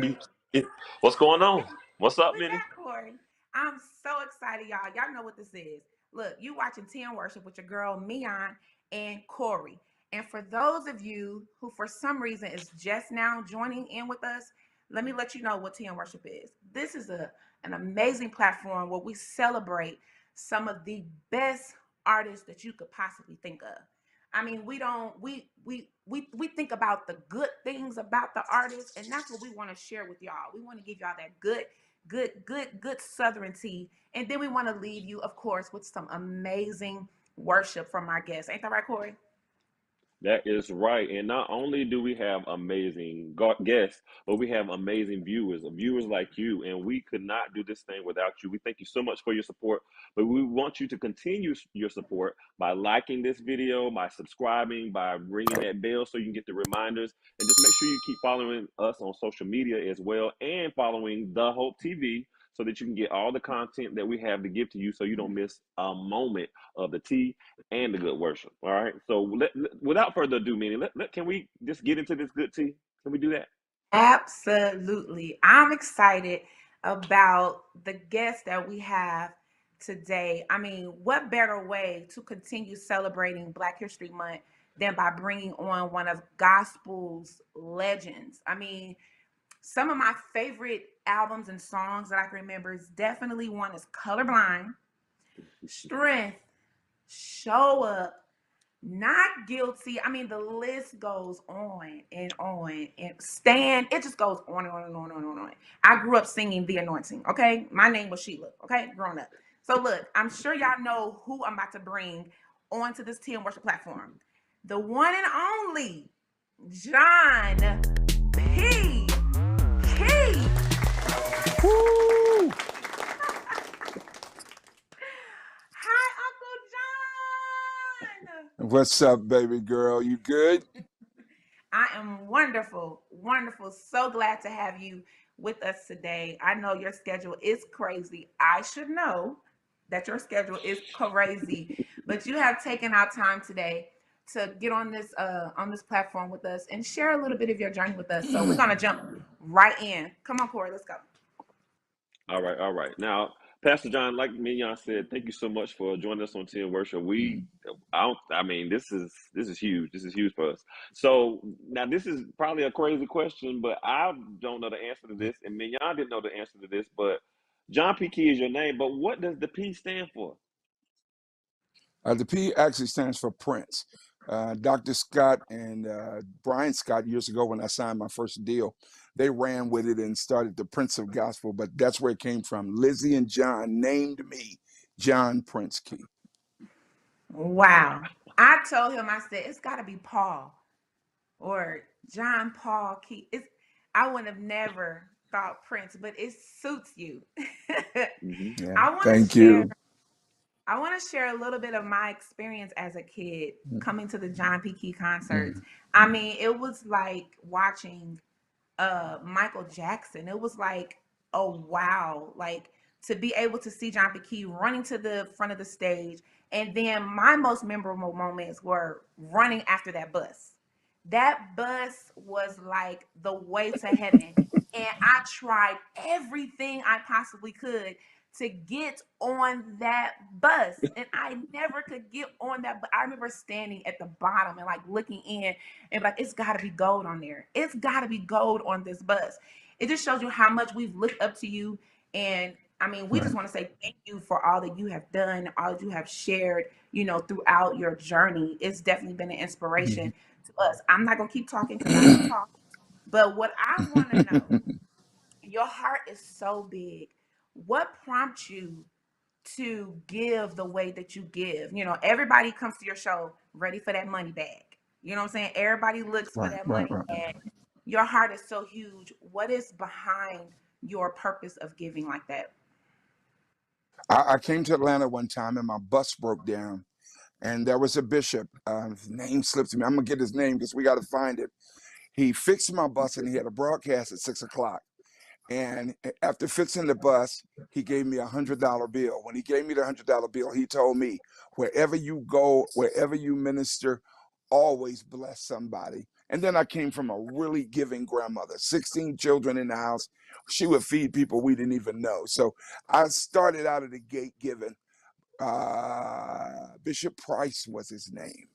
Be- What's going on? What's up, We Minnie? got Corey. I'm so excited, y'all. Y'all know what this is. Look, you watching Ten Worship with your girl Mion and Corey. And for those of you who, for some reason, is just now joining in with us, let me let you know what Ten Worship is. This is an amazing platform where we celebrate some of the best artists that you could possibly think of. I mean, we don't we think about the good things about the artist, and that's what we want to share with y'all. We want to give y'all that good Southern tea. And then we want to leave you, of course, with some amazing worship from our guests. Ain't that right, Corey? That is right. And not only do we have amazing guests, but we have amazing viewers like you. And we could not do this thing without you. We thank you so much for your support. But we want you to continue your support by liking this video, by subscribing, by ringing that bell so you can get the reminders. And just make sure you keep following us on social media as well and following The Hope TV so that you can get all the content that we have to give to you so you don't miss a moment of the tea and the good worship. All right. So without further ado, Minnie, can we just get into this good tea? Can we do that? Absolutely. I'm excited about the guests that we have today. I mean, what better way to continue celebrating Black History Month than by bringing on one of gospel's legends? I mean, some of my favorite albums and songs that I can remember is definitely one is Colorblind, Strength, Show Up, Not Guilty. I mean, the list goes on and on. And Stand, it just goes on and on and on and on and on. I grew up singing The Anointing, okay? My name was Sheila, okay? Growing up. So look, I'm sure y'all know who I'm about to bring onto this Ten Worship platform. The one and only John P. Key. Woo! Hi, Uncle John. What's up, baby girl? You good? I am wonderful, wonderful. So glad to have you with us today. I know your schedule is crazy. I should know that your schedule is crazy, but you have taken our time today to get on this platform with us and share a little bit of your journey with us. So we're gonna jump right in. Come on, Corey, let's go. All right. All right. Now, Pastor John, like Mignon said, thank you so much for joining us on Ten Worship. I mean, this is huge. This is huge for us. So now this is probably a crazy question, but I don't know the answer to this, and Mignon didn't know the answer to this. But John P. Key is your name, but what does the P stand for? The P actually stands for Prince. Dr. Scott and Brian Scott, years ago when I signed my first deal, they ran with it and started the Prince of Gospel, but that's where it came from. Lizzie and John named me John Prince Key. Wow. I told him, I said, it's gotta be Paul or John Paul Key. I would have never thought Prince, but it suits you. Hmm. Yeah, I want to thank share you. I want to share a little bit of my experience as a kid coming to the John P. Key concerts. Mhm. I mean, it was like watching Michael Jackson. It was like, oh wow, like to be able to see John P. Key running to the front of the stage. And then my most memorable moments were running after that bus. That bus was like the way to heaven. And I tried everything I possibly could to get on that bus. And I never could get on that. But I remember standing at the bottom and like looking in and like, it's got to be gold on there. It's got to be gold on this bus. It just shows you how much we've looked up to you. And I mean, we just Right. want to say thank you for all that you have done, all that you have shared, throughout your journey. It's definitely been an inspiration Mhm. to us. I'm not going to keep talking because I can talk. But what I want to know, your heart is so big. What prompts you to give the way that you give? Everybody comes to your show ready for that money bag. You know what I'm saying? Everybody looks for Right, that right, money right. bag. Your heart is so huge. What is behind your purpose of giving like that? I came to Atlanta one time and my bus broke down, and there was a bishop. His name slips me. I'm gonna get his name because we got to find it. He fixed my bus and he had a broadcast at 6 o'clock. And after fixing the bus, he gave me $100 bill. When he gave me the $100 bill, he told me, wherever you go, wherever you minister, always bless somebody. And then I came from a really giving grandmother, 16 children in the house. She would feed people we didn't even know. So I started out of the gate giving. Bishop Price was his name.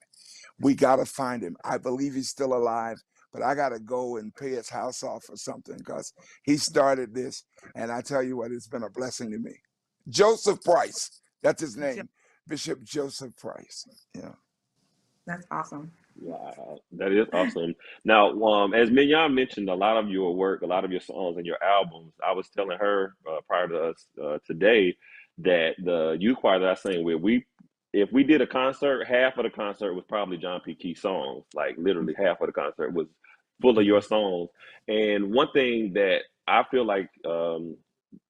We got to find him. I believe he's still alive, but I got to go and pay his house off or something because he started this. And I tell you what, it's been a blessing to me. Joseph Price, that's his name, Bishop Joseph Price. Yeah. That's awesome. Wow, that is awesome. Now, as Mignon mentioned, a lot of your work, a lot of your songs and your albums, I was telling her prior to us today that the youth choir that I sang with, if we did a concert, half of the concert was probably John P. Key songs. Like literally half of the concert was full of your songs. And one thing that I feel like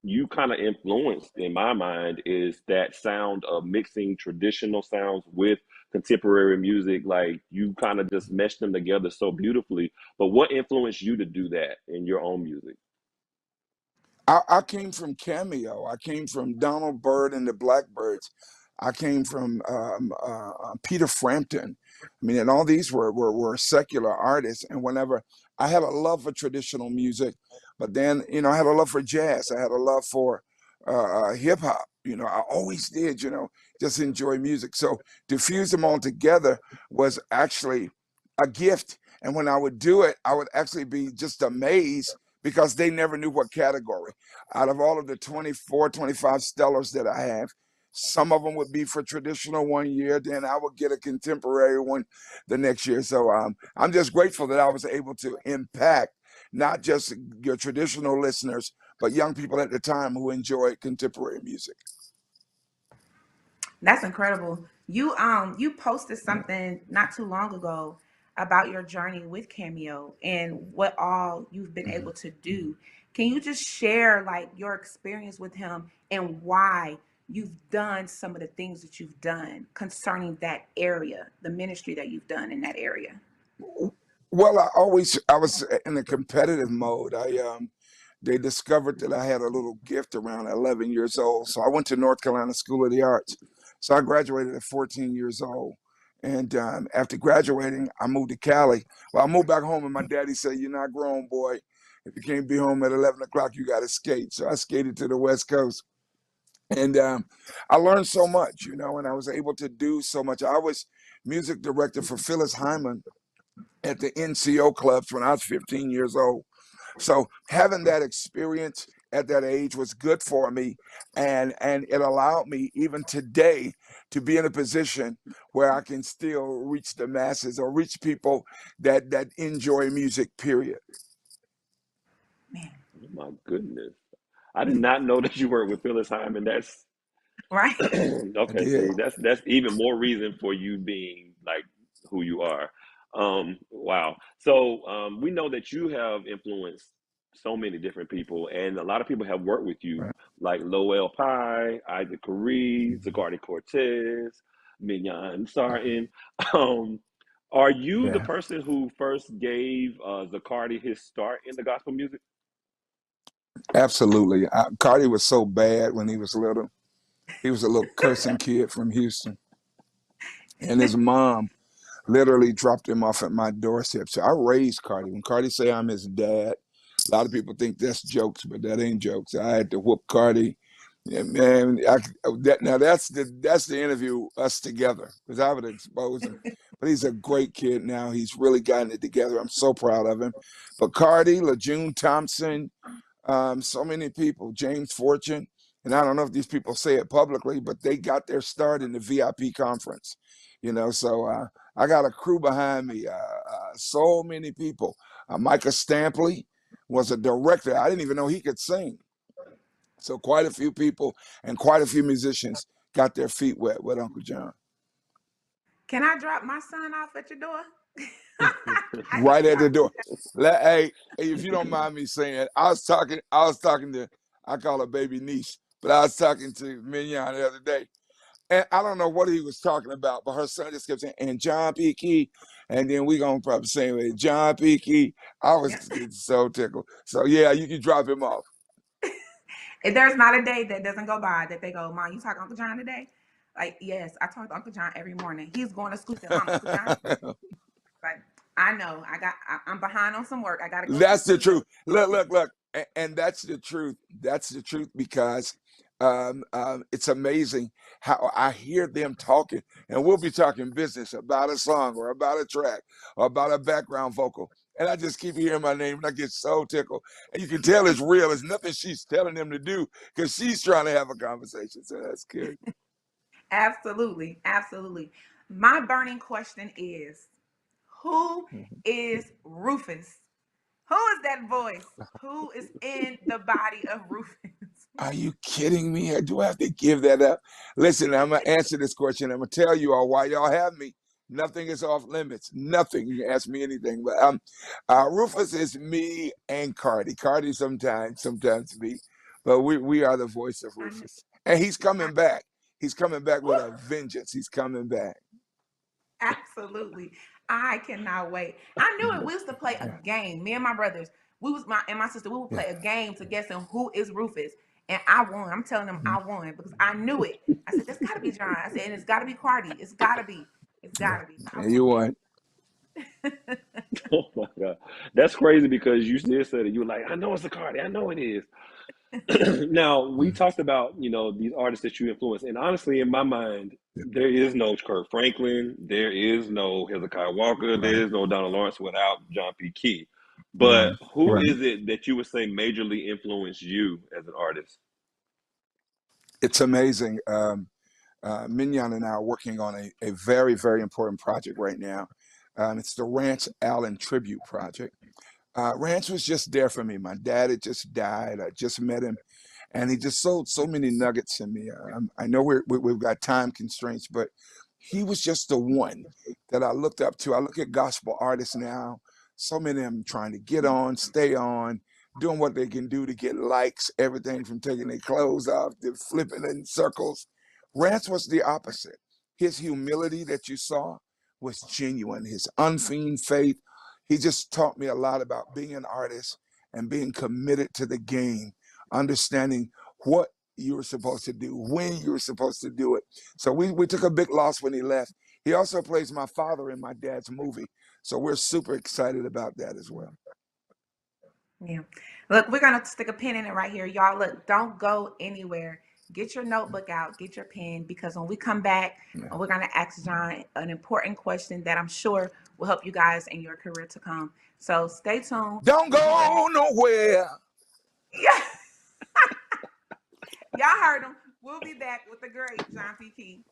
you kind of influenced in my mind is that sound of mixing traditional sounds with contemporary music. Like you kind of just meshed them together so beautifully. But what influenced you to do that in your own music? I came from Cameo. I came from Donald Byrd and the Blackbirds. I came from Peter Frampton. I mean, and all these were secular artists. And whenever I had a love for traditional music, but then, I had a love for jazz. I had a love for hip hop. I always did, just enjoy music. So to fuse them all together was actually a gift. And when I would do it, I would actually be just amazed because they never knew what category. Out of all of the 24, 25 stellars that I have, some of them would be for traditional one year, then I would get a contemporary one the next year. So I'm just grateful that I was able to impact not just your traditional listeners, but young people at the time who enjoyed contemporary music. That's incredible. You posted something not too long ago about your journey with Cameo and what all you've been Mhm. able to do. Can you just share like your experience with him and why you've done some of the things that you've done concerning that area, the ministry that you've done in that area? Well, I was in a competitive mode. They discovered that I had a little gift around 11 years old. So I went to North Carolina School of the Arts. So I graduated at 14 years old. And after graduating, I moved to Cali. Well, I moved back home, and my daddy said, "You're not grown, boy. If you can't be home at 11 o'clock, you got to skate." So I skated to the West Coast. And I learned so much, and I was able to do so much. I was music director for Phyllis Hyman at the NCO clubs when I was 15 years old. So having that experience at that age was good for me, and it allowed me even today to be in a position where I can still reach the masses or reach people that enjoy music. Period. Man, Oh my goodness. I did not know that you worked with Phyllis Hyman. That's right? I okay. did. See, that's even more reason for you being like who you are. Wow. So we know that you have influenced so many different people, and a lot of people have worked with you, Right. like Lowell Pye, Isaac Caree, Mhm. Zacardi Cortez, Mignon Sarton. Um, are you the Yeah, person who first gave Zacardi his start in the gospel music? absolutely. Cardi was so bad when he was little. He was a little cursing kid from Houston, and his mom literally dropped him off at my doorstep. So I raised Cardi. When Cardi say I'm his dad, a lot of people think that's jokes, but that ain't jokes. I had to whoop Cardi. Yeah, man, now that's the interview us together because I would expose him. But he's a great kid now. He's really gotten it together. I'm so proud of him. But Cardi, LaJune Thompson, so many people, James Fortune, and I don't know if these people say it publicly, but they got their start in the VIP conference. So I got a crew behind me. So many people. Micah Stampley was a director. I didn't even know he could sing. So quite a few people and quite a few musicians got their feet wet with Uncle John. Can I drop my son off at your door? I need Right to at the talk to door. Hey, if you don't mind me saying, I was talking to, I call her baby niece, but I was talking to Mignon the other day, and I don't know what he was talking about, but her son just kept saying, "And John P. Key," and then we gonna probably say, "John P. Key." I was you. getting so tickled. So yeah, you can drop him off. If there's not a day that doesn't go by that they go, Mom, you talk to Uncle John today? Like, yes, I talk to Uncle John every morning. He's going to school. Said, Mom, Uncle John. Like, I know. I'm behind on some work. I gotta go to the That's the studio. truth. Look, and that's the truth. That's the truth because it's amazing how I hear them talking, and we'll be talking business about a song or about a track or about a background vocal, and I just keep hearing my name, and I get so tickled. And you can tell it's real. It's nothing she's telling them to do because she's trying to have a conversation. So that's good. Absolutely. Absolutely. My burning question is, who is Rufus? Who is that voice? Who is in the body of Rufus? Are you kidding me? Or do I have to give that up? Listen, I'm gonna answer this question. I'm gonna tell you all why y'all have me. Nothing is off limits. Nothing. You can ask me anything. But Rufus is me and Cardi. Cardi sometimes me. But we are the voice of I, kn- Rufus. And he's I, coming back. He's coming back woo, with a vengeance. He's coming back. absolutely. I cannot wait. I knew it. We used to play a Yeah. game. Me and my brothers, my sister, we would Yeah. play a game to guessing who is Rufus. And I won. I'm telling them I won because I knew it. I said, this gotta be John. I said, and it's gotta be Cardi. It's gotta be. It's Yeah. gotta be. So I And you won. won. Oh my God. That's crazy because you did say that. You were like, I know it's a Cardi. I know it is. Now, we talked about, these artists that you influence. And honestly, in my mind, there is no Kurt Franklin. There is no Hezekiah Walker. Right. There is no Donald Lawrence without John P. Key. But Right. who Right. is it that you would say majorly influenced you as an artist? It's amazing. Mignon and I are working on a very, very important project right now. It's the Rance Allen Tribute Project. Rance was just there for me. My dad had just died. I just met him, and he just sold so many nuggets in me. I know we've got time constraints, but he was just the one that I looked up to. I look at gospel artists now, so many of them trying to get on, stay on, doing what they can do to get likes, everything from taking their clothes off to flipping in circles. Rance was the opposite. His humility that you saw was genuine. His unfeigned faith. He just taught me a lot about being an artist and being committed to the game, understanding what you were supposed to do, when you were supposed to do it. So we took a big loss when he left. He also plays my father in my dad's movie. So we're super excited about that as well. Yeah. Look, we're gonna stick a pin in it right here. Y'all, look, don't go anywhere. Get your notebook out, get your pen, because when we come back, Yeah. we're gonna ask John an important question that I'm sure will help you guys in your career to come. So stay tuned. Don't We'll be right back. go nowhere. Yeah, y'all heard him. We'll be back with the great John P. Key.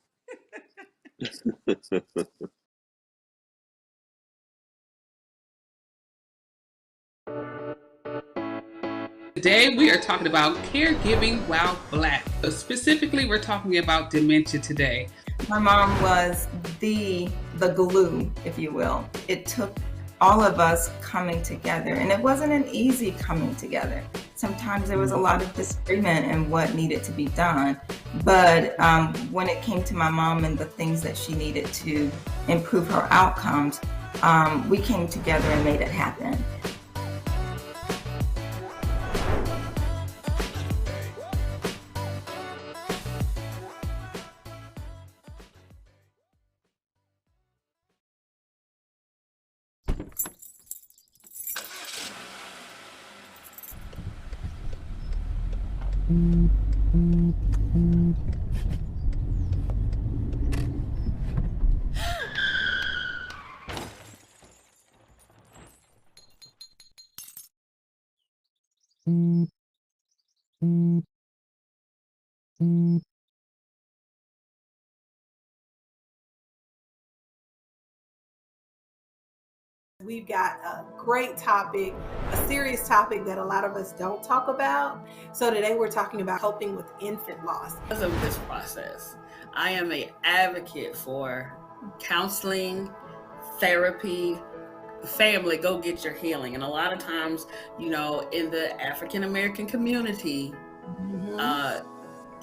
Today we are talking about caregiving while Black. Specifically, we're talking about dementia today. My mom was the glue, if you will. It took all of us coming together, and it wasn't an easy coming together. Sometimes there was a lot of disagreement in what needed to be done. But when it came to my mom and the things that she needed to improve her outcomes, we came together and made it happen. We've got a great topic, a serious topic that a lot of us don't talk about. So today we're talking about coping with infant loss. Because of this process, I am an advocate for counseling, therapy, family, go get your healing. And a lot of times, in the African American community,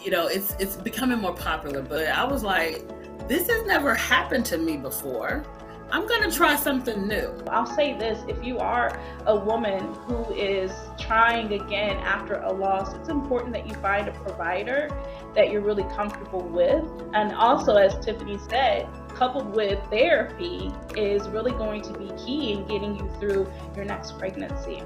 it's becoming more popular. But I was like, this has never happened to me before. I'm going to try something new. I'll say this, if you are a woman who is trying again after a loss, it's important that you find a provider that you're really comfortable with. And also, as Tiffany said, coupled with therapy is really going to be key in getting you through your next pregnancy.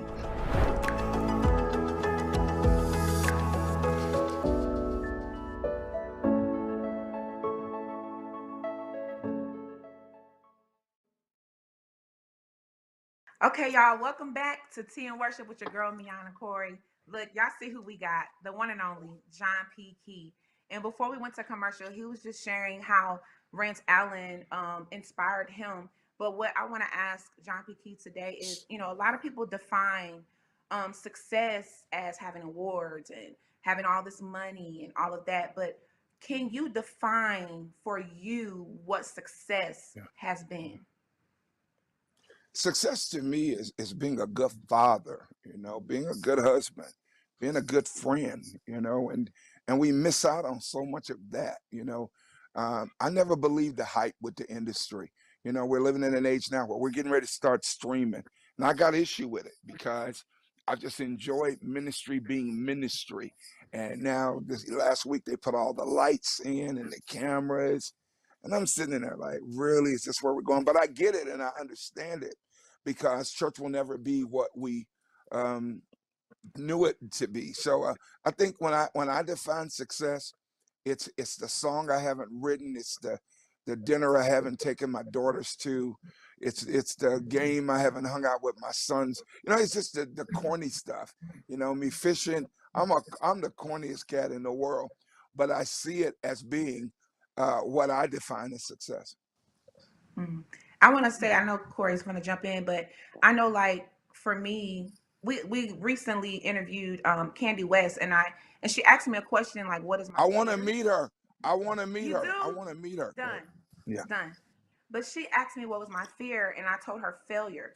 Okay, y'all, welcome back to Tea and Worship with your girl, Miana Corey. Look, y'all see who we got, the one and only John P. Key. And before we went to commercial, he was just sharing how Rance Allen inspired him. But what I want to ask John P. Key today is, a lot of people define success as having awards and having all this money and all of that. But can you define for you what success has been? Success to me is being a good father, being a good husband, being a good friend, and we miss out on so much of that. I never believed the hype with the industry. We're living in an age now where we're getting ready to start streaming, and I got issue with it because I just enjoyed ministry being ministry. And now this last week they put all the lights in and the cameras, and I'm sitting in there like, really, is this where we're going? But I get it and I understand it because church will never be what we knew it to be. So I think when I define success, it's the song I haven't written, it's the dinner I haven't taken my daughters to, it's the game I haven't hung out with my sons. It's just the corny stuff. Me fishing. I'm the corniest cat in the world, but I see it as being what I define as success. Mm. I want to say, I know Corey's going to jump in, but I know, like, for me, we recently interviewed Candy West, and she asked me a question like, "What is my?" I want to meet her. I want to meet You her. do? I want to meet her. Done. Yeah. Done. But she asked me what was my fear, and I told her failure.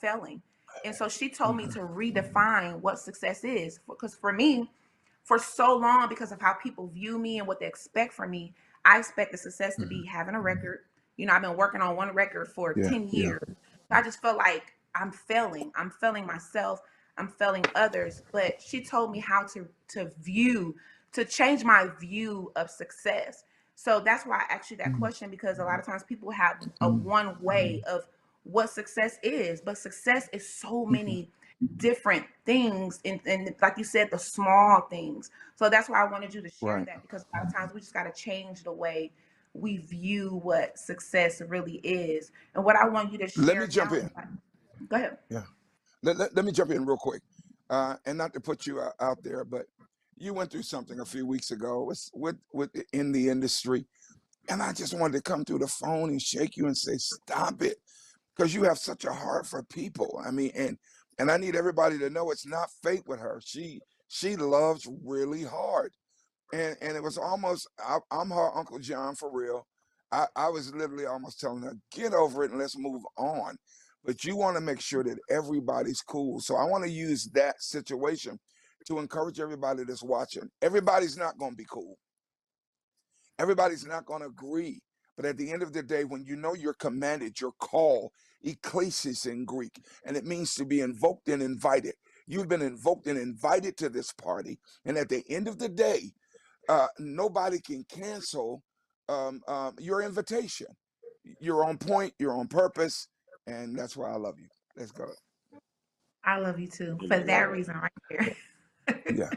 Failing, and so she told me to redefine what success is. Because for me, for so long, because of how people view me and what they expect from me, I expect the success to be having a record. I've been working on one record for 10 years. I just felt like I'm failing. I'm failing myself. I'm failing others. But she told me how to change my view of success. So that's why I asked you that question, because a lot of times people have a one way of what success is, but success is so many different things, and like you said, the small things. So that's why I wanted you to share that, because a lot of times we just got to change the way we view what success really is. And what I want you to share. Let me jump in. Go ahead. Yeah. Let me jump in real quick. And not to put you out there, but you went through something a few weeks ago with in the industry. And I just wanted to come through the phone and shake you and say, stop it. Because you have such a heart for people. I mean, and I need everybody to know it's not fake with her. She loves really hard. And it was almost, I'm her Uncle John for real. I was literally almost telling her, get over it and let's move on. But you want to make sure that everybody's cool. So I want to use that situation to encourage everybody that's watching. Everybody's not going to be cool. Everybody's not going to agree. But at the end of the day, when you know you're commanded, you're called, ekklesis in Greek, and it means to be invoked and invited. You've been invoked and invited to this party. And at the end of the day, nobody can cancel your invitation. You're on point, you're on purpose, and that's why I love you. Let's go. I love you too, for that reason right there. Yeah.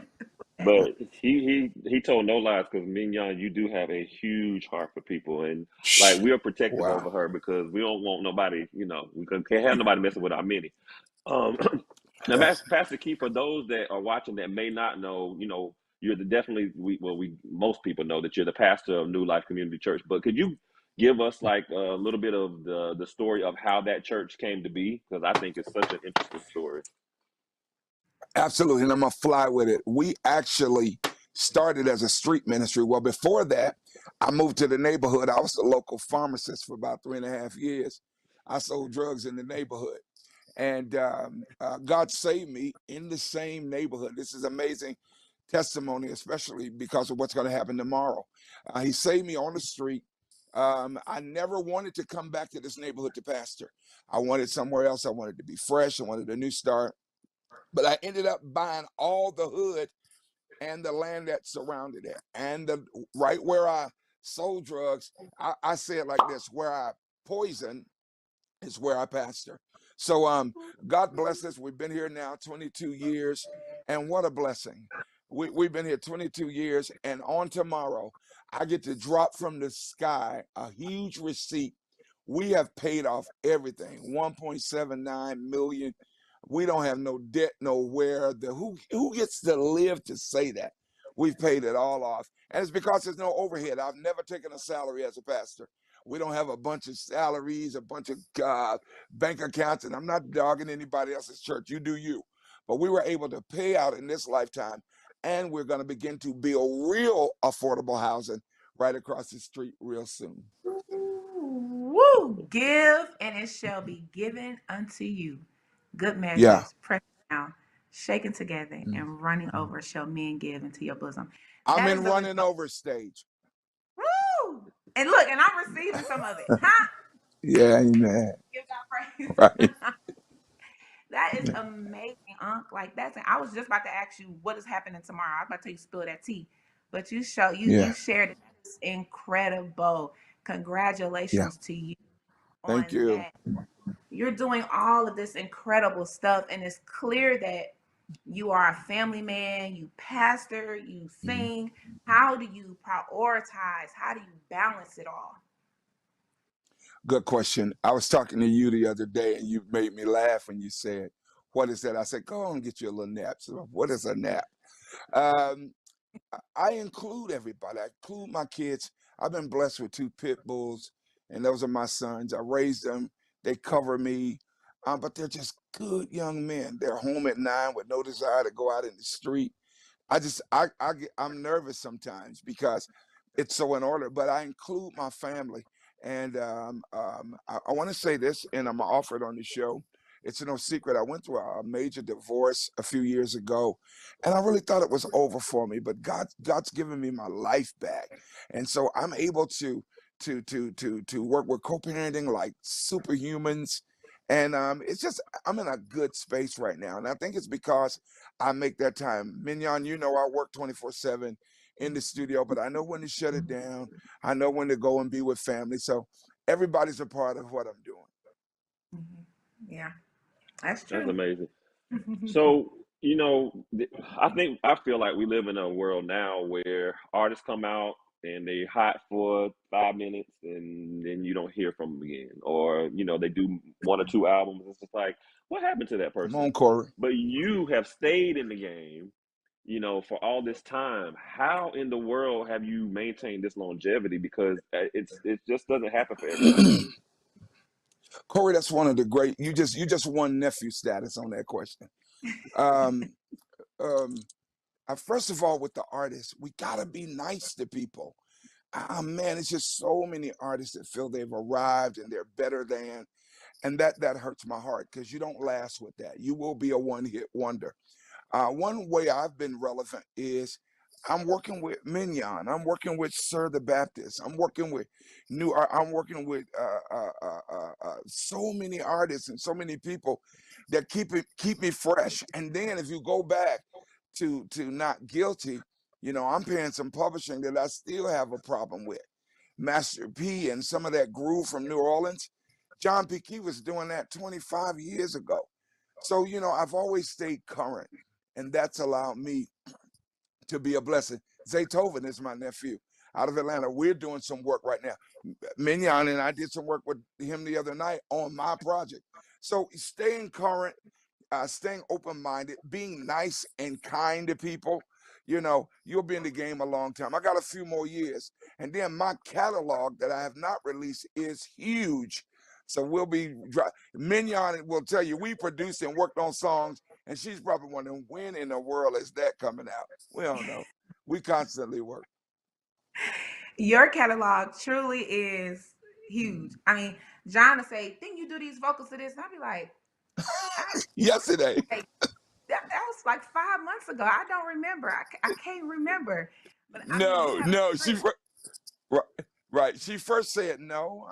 But he told no lies, because Mignon, you do have a huge heart for people, and like we are protective over her because we don't want nobody, we can't have nobody messing with our Minnie. Now, Pastor Key, for those that are watching that may not know, you're most people know that you're the pastor of New Life Community Church. But could you give us like a little bit of the story of how that church came to be? Because I think it's such an interesting story. Absolutely, and I'm gonna fly with it. We actually started as a street ministry. Well, before that, I moved to the neighborhood. I was the local pharmacist for about 3.5 years. I sold drugs in the neighborhood, and God saved me in the same neighborhood. This is amazing testimony, especially because of what's going to happen tomorrow. He saved me on the street. I never wanted to come back to this neighborhood to pastor. I wanted somewhere else. I wanted to be fresh. I wanted a new start. But I ended up buying all the hood and the land that surrounded it. And right where I sold drugs, I say it like this: where I poison is where I pastor. So God bless us. We've been here now 22 years, and what a blessing. We've been here 22 years, and on tomorrow, I get to drop from the sky a huge receipt. We have paid off everything, 1.79 million. We don't have no debt nowhere. Who gets to live to say that? We've paid it all off. And it's because there's no overhead. I've never taken a salary as a pastor. We don't have a bunch of salaries, a bunch of bank accounts, and I'm not dogging anybody else's church. You do you. But we were able to pay out in this lifetime, and we're going to begin to build real affordable housing right across the street real soon. Woo! Give, and it shall be given unto you. Good measures, Yeah. pressed down, shaken together, and running over shall men give into your bosom. I'm That in is the running result. over stage. Woo! And look, and I'm receiving some of it. Huh? Yeah, amen. Give God praise. Right. That is amazing, Unc. Like that's. I was just about to ask you what is happening tomorrow. I was about to tell you spill that tea, but you Yeah. shared it. That is incredible. Yeah. Congratulations to you Thank on you. that. You're doing all of this incredible stuff, and it's clear that you are a family man. You pastor. You sing. How do you prioritize? How do you balance it all? Good question. I was talking to you the other day, and you made me laugh when you said, "What is that?" I said, "Go on and get you a little nap." So, what is a nap? Um, I include everybody. I include my kids. I've been blessed with 2 pit bulls, and those are my sons. I raised them. They cover me, but they're just good young men. They're home at 9 with no desire to go out in the street. I'm nervous sometimes because it's so in order, but I include my family. And I want to say this, and I'm gonna offer it on the show. It's no secret. I went through a major divorce a few years ago, and I really thought it was over for me. But God's given me my life back, and so I'm able to work with co-parenting like superhumans. And it's just I'm in a good space right now, and I think it's because I make that time. Mignon, I work 24/7 in the studio, but I know when to shut it down. I know when to go and be with family. So everybody's a part of what I'm doing. Yeah, that's That's true. amazing. So, I feel like we live in a world now where artists come out and they hot for 5 minutes and then you don't hear from them again. Or, they do 1 or 2 albums. It's just like, what happened to that Come person? on, Corey. But you have stayed in the game, for all this time. How in the world have you maintained this longevity? Because it just doesn't happen for everybody. Corey, that's one of the great. You just won nephew status on that question. Um, um, First of all, with the artists, we gotta be nice to people. Man, it's just so many artists that feel they've arrived and they're better than, and that hurts my heart because you don't last with that. You will be a one-hit wonder. One way I've been relevant is I'm working with Mignon. I'm working with Sir the Baptist. I'm working with I'm working with so many artists and so many people that keep me fresh. And then if you go back to Not Guilty, I'm paying some publishing that I still have a problem with. Master P and some of that groove from New Orleans. John P. Key was doing that 25 years ago. So, I've always stayed current, and that's allowed me to be a blessing. Zaytoven is my nephew out of Atlanta. We're doing some work right now. Mignon and I did some work with him the other night on my project. So staying current, staying open-minded, being nice and kind to people, you'll be in the game a long time. I got a few more years. And then my catalog that I have not released is huge. So we'll be Mignon will tell you we produced and worked on songs, and she's probably wondering when in the world is that coming out. We don't know. We constantly work. Your catalog truly is huge. I mean, John will say, "Think you do these vocals to this?" And I'll be like, Yesterday. like that was like 5 months ago. I don't remember. I can't remember. But I mean, you No, have no, she right, Right. She first said no.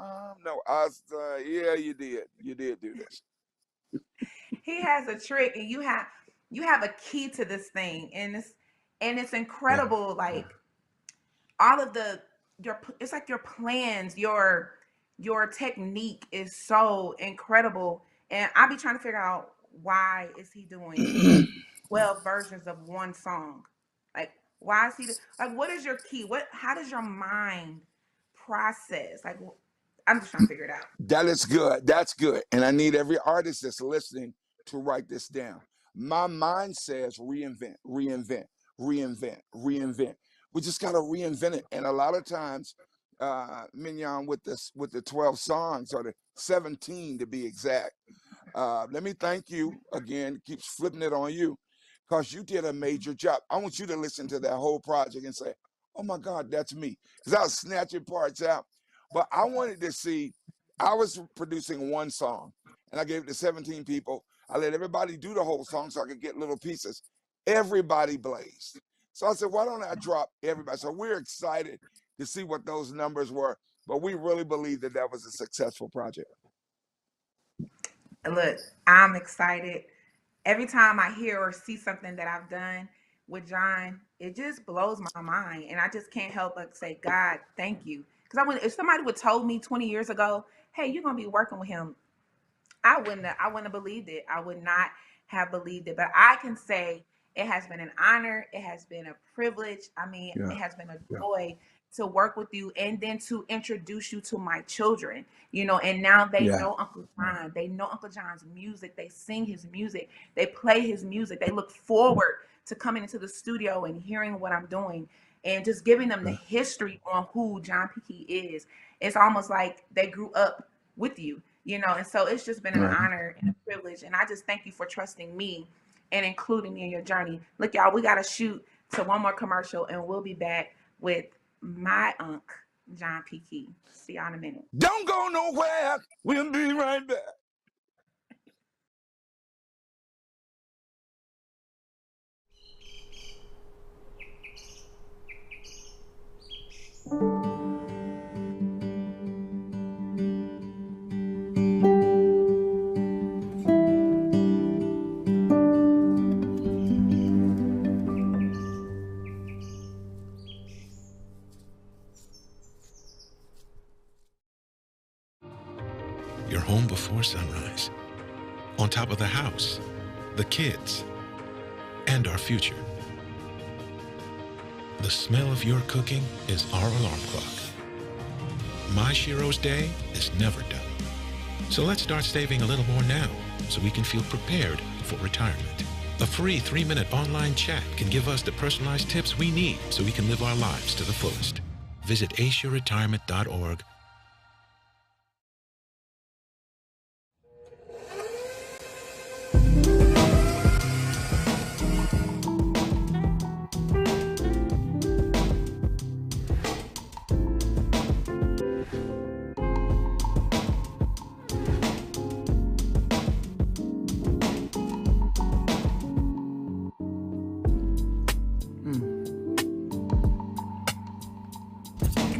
No. I was, yeah, you did. You did do this. He has a trick, and you have a key to this thing, and it's Yeah. incredible. Like all of it's like your plans, your technique is so incredible, and I be trying to figure out why is he doing 12 versions of one song. Like, why is like, what is your key? How does your mind process? Like, I'm just trying to figure it out. That is good. That's good. And I need every artist that's listening to write this down. My mind says reinvent, reinvent, reinvent, reinvent. We just got to reinvent it. And a lot of times, Mignon, with the 12 songs, or the 17 to be exact, let me thank you again. Keeps flipping it on you, because you did a major job. I want you to listen to that whole project and say, "Oh my God, that's me," because I was snatching parts out. But I wanted to see. I was producing one song, and I gave it to 17 people. I let everybody do the whole song so I could get little pieces. Everybody blazed. So I said, "Why don't I drop everybody?" So we're excited to see what those numbers were. But we really believe that that was a successful project. Look, I'm excited. Every time I hear or see something that I've done with John, it just blows my mind. And I just can't help but say, God, thank you. Because if somebody would told me 20 years ago, hey, you're gonna be working with him, I wouldn't have believed it. I would not have believed it. But I can say it has been an honor. It has been a privilege. I mean, Yeah. it has been a Yeah. joy to work with you, and then to introduce you to my children, and now they Yeah. know Uncle John. They know Uncle John's music. They sing his music. They play his music. They look forward to coming into the studio and hearing what I'm doing, and just giving them the Yeah. history on who John P. Key is. It's almost like they grew up with you, and so it's just been an Right. honor and a privilege. And I just thank you for trusting me and including me in your journey. Look, y'all, we got to shoot to one more commercial, and we'll be back with my Unc, John P. Key. See y'all in a minute. Don't go nowhere. We'll be right back. You're home before sunrise, on top of the house, the kids, and our future. The smell of your cooking is our alarm clock. My Shiro's day is never done. So let's start saving a little more now so we can feel prepared for retirement. A free 3-minute online chat can give us the personalized tips we need so we can live our lives to the fullest. Visit aceyourretirement.org.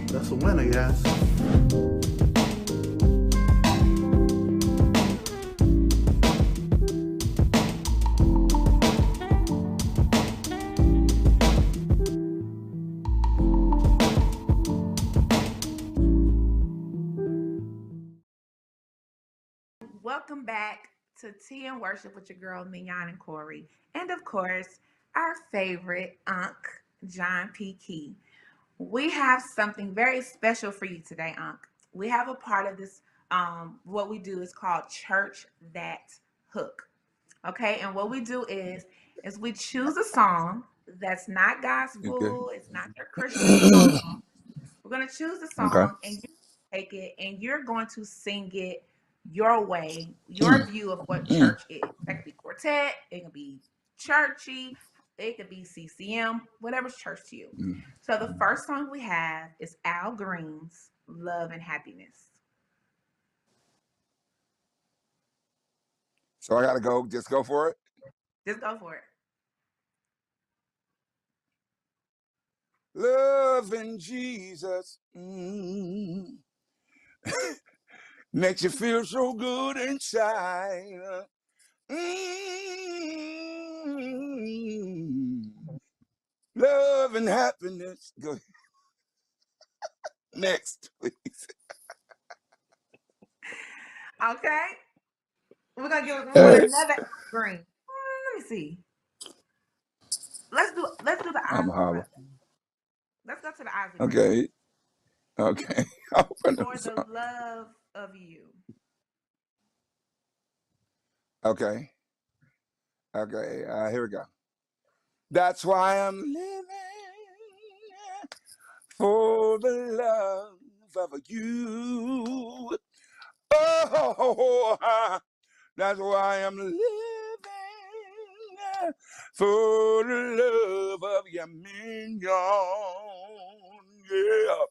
That's a winner, yes. Welcome back to Tea and Worship with your girl Mignon and Corey, and of course, our favorite Unc, John P. Key. We have something very special for you today, Unc. We have a part of this. What we do is called Church That Hook. Okay, and what we do is we choose a song that's not Okay. gospel, it's not your Christian song. We're gonna choose the Okay. song, and you take it, and you're going to sing it your way, your view of what church is. That could be quartet, it could be churchy, it could be CCM, whatever's church to you. So the first song we have is Al Green's "Love and Happiness." So I gotta go. Just go for it. Just go for it. Loving Jesus makes you feel so good inside. Love and happiness. Go ahead. Next, please. Okay. We're gonna give another green. Let me see. Let's do the I'm Ozzy hollering. brother. Let's go to the Ozzy brother. Okay. Okay. For the love of you. Okay. Okay. Here we go. That's why I'm living for the love of you. Oh, that's why I'm living for the love of your minion. Yeah.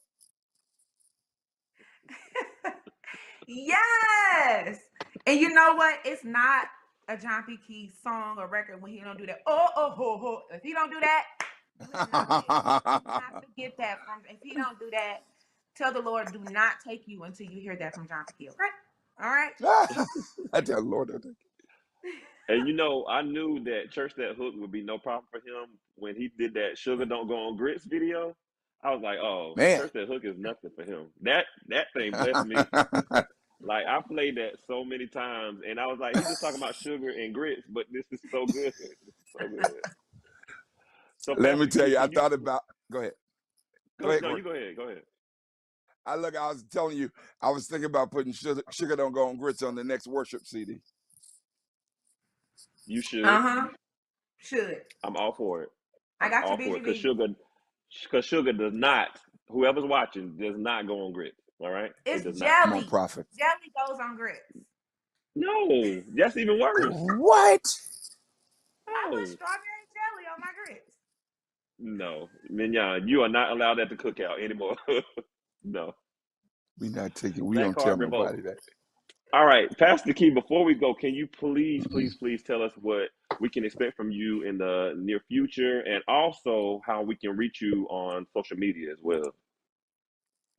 Yes. And you know what? It's not a John P. Key song or record when he don't do that. If he don't do that, you have not been. You have to get that from. If he don't do that, tell the Lord, do not take you until you hear that from John P. Key. Okay? All right. I tell Lord. And you know, I knew that Church That Hook would be no problem for him when he did that Sugar Don't Go on Grits video. I was like, oh, Man. Church That Hook is nothing for him. That thing blessed me. Like, I played that so many times, and I was like, he's just talking about sugar and grits, but this is so good. This is so good. So Let me Pastor tell Key, you, I can you thought about. Go ahead. Go ahead, no, Corey. you go ahead. Go ahead. I was telling you, I was thinking about putting Sugar Don't Go on Grits on the next worship CD. You should. Should. I'm all for it. I got all you, for BGB. it because sugar does not. Whoever's watching does not go on grits. All right, It's it does jelly. not. Come on, Prophet. Jelly goes on grits. No, that's even worse. What? I No, put strawberry jelly on my grits. no, Mignon, you are not allowed at the cookout anymore. No, We not taking. We that don't tell card revoked. nobody that. All right, Pastor Key, before we go, can you please tell us what we can expect from you in the near future, and also how we can reach you on social media as well?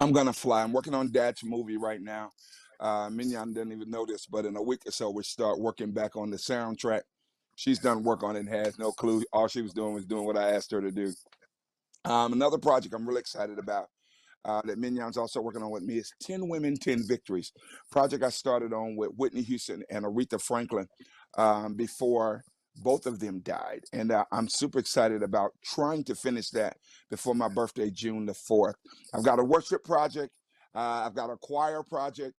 I'm gonna fly. I'm working on Dad's movie right now. Mignon didn't even know this, but in a week or so, we start working back on the soundtrack. She's done work on it and has no clue. All she was doing what I asked her to do. Another project I'm really excited about that Mignon's also working on with me is 10 Women, 10 Victories. Project I started on with Whitney Houston and Aretha Franklin before both of them died. And I'm super excited about trying to finish that before my birthday, June the 4th. I've got a worship project. I've got a choir project.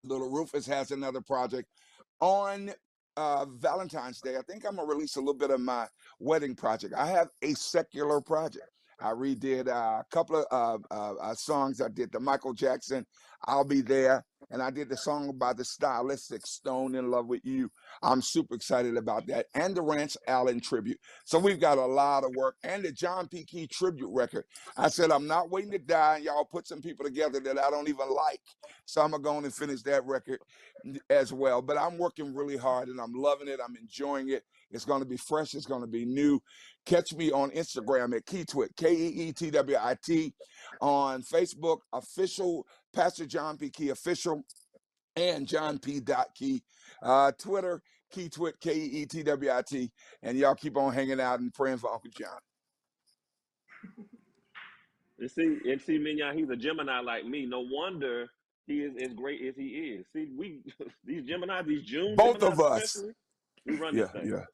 Little Rufus has another project. On Valentine's Day, I think I'm going to release a little bit of my wedding project. I have a secular project. I redid a couple of songs. I did the Michael Jackson, I'll Be There, and I did the song by the Stylistics, Stone in Love with You. I'm super excited about that. And the Rance Allen tribute. So we've got a lot of work. And the John P. Key tribute record. I said, I'm not waiting to die. Y'all put some people together that I don't even like. So I'm going to go on and finish that record as well. But I'm working really hard and I'm loving it. I'm enjoying it. It's going to be fresh. It's going to be new. Catch me on Instagram at Keetwit, Keetwit. On Facebook, official Pastor John P. Key official, and John P. Key. Twitter, Keetwit, Keetwit. And y'all keep on hanging out and praying for Uncle John. And see, Mignon, he's a Gemini like me. No wonder he is as great as he is. See, we these Gemini, these June both Geminis of us, especially, we run this thing. Yeah.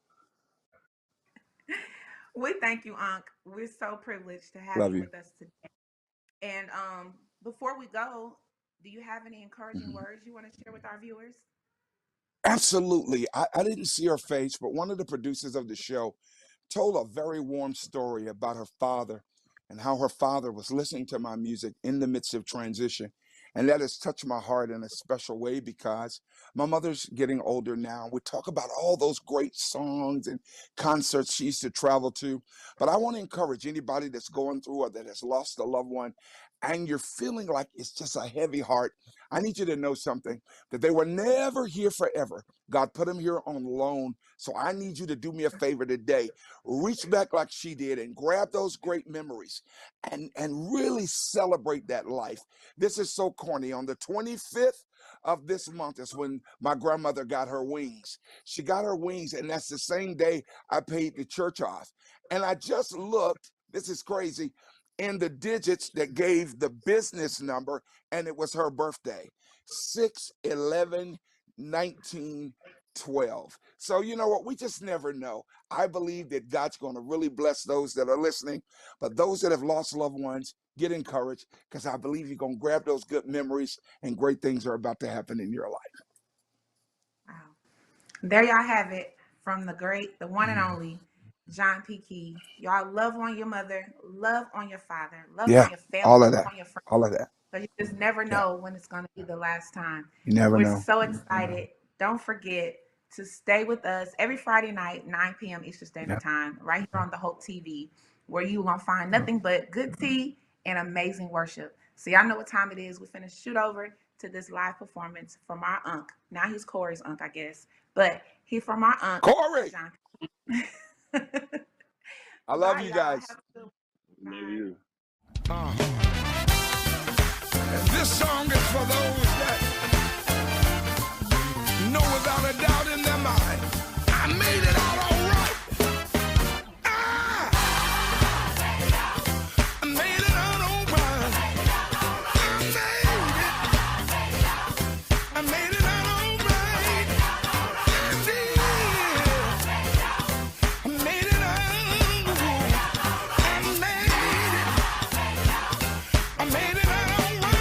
We thank you, Unc. We're so privileged to have Love you you with us today. And before we go, do you have any encouraging words you want to share with our viewers? Absolutely. I didn't see her face, but one of the producers of the show told a very warm story about her father and how her father was listening to my music in the midst of transition. And that has touched my heart in a special way because my mother's getting older now. We talk about all those great songs and concerts she used to travel to. But I want to encourage anybody that's going through or that has lost a loved one, and you're feeling like it's just a heavy heart, I need you to know something, that they were never here forever. God put them here on loan. So I need you to do me a favor today. Reach back like she did and grab those great memories and really celebrate that life. This is so corny. On the 25th of this month is when my grandmother got her wings. She got her wings, and that's the same day I paid the church off. And I just looked, this is crazy, in the digits that gave the business number, and it was her birthday, 6/11/1912. So you know what? We just never know. I believe that God's going to really bless those that are listening, but those that have lost loved ones, get encouraged, because I believe you're going to grab those good memories and great things are about to happen in your life. Wow. There y'all have it from the great, the one and only John P. Key. Y'all love on your mother, love on your father, love Yeah, on your family, all of love that. on your friends. All of that. So you just never Yeah. know when it's going to be the last time. You never We're know. so excited. Don't forget to stay with us every Friday night, 9 p.m. Eastern Standard Time, right here on the Hope TV, where you're going to find nothing but good tea and amazing worship. So y'all know what time it is. We're finna shoot over to this live performance from our unc. Now he's Corey's unc, I guess. But he from our unc. Corey! John. I love Bye, you y'all. guys. Have a good Love Bye. you. And this song is for those that know without a doubt in their mind, I made it out all right. I made it out all right. I made it out all right. I did. I made it out. I made it out all right.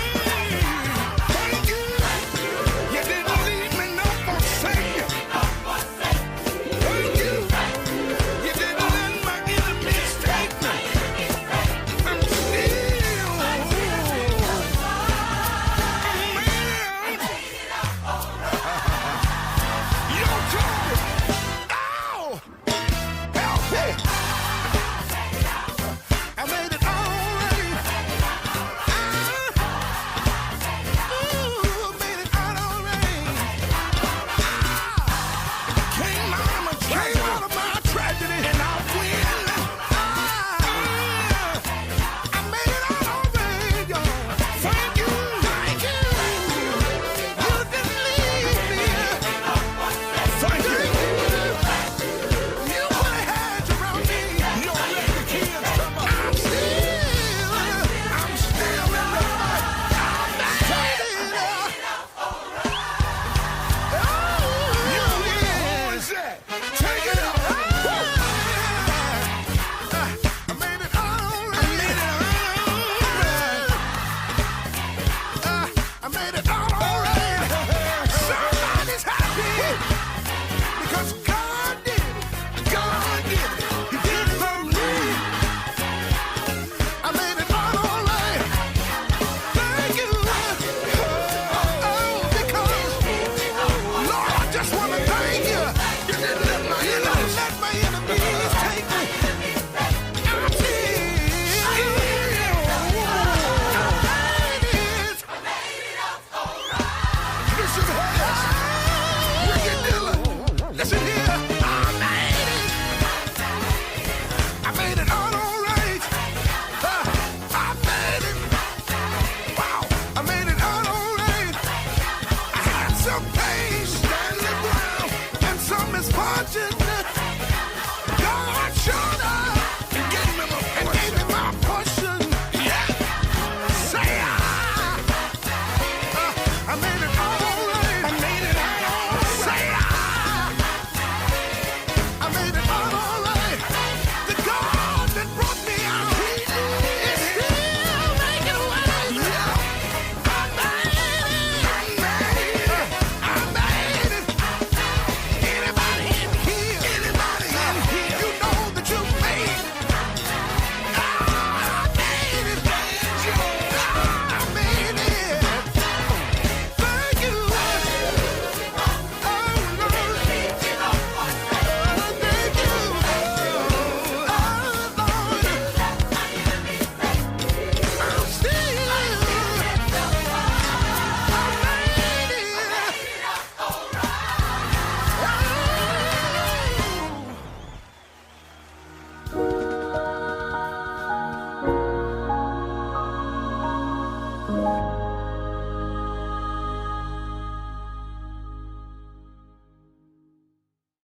you.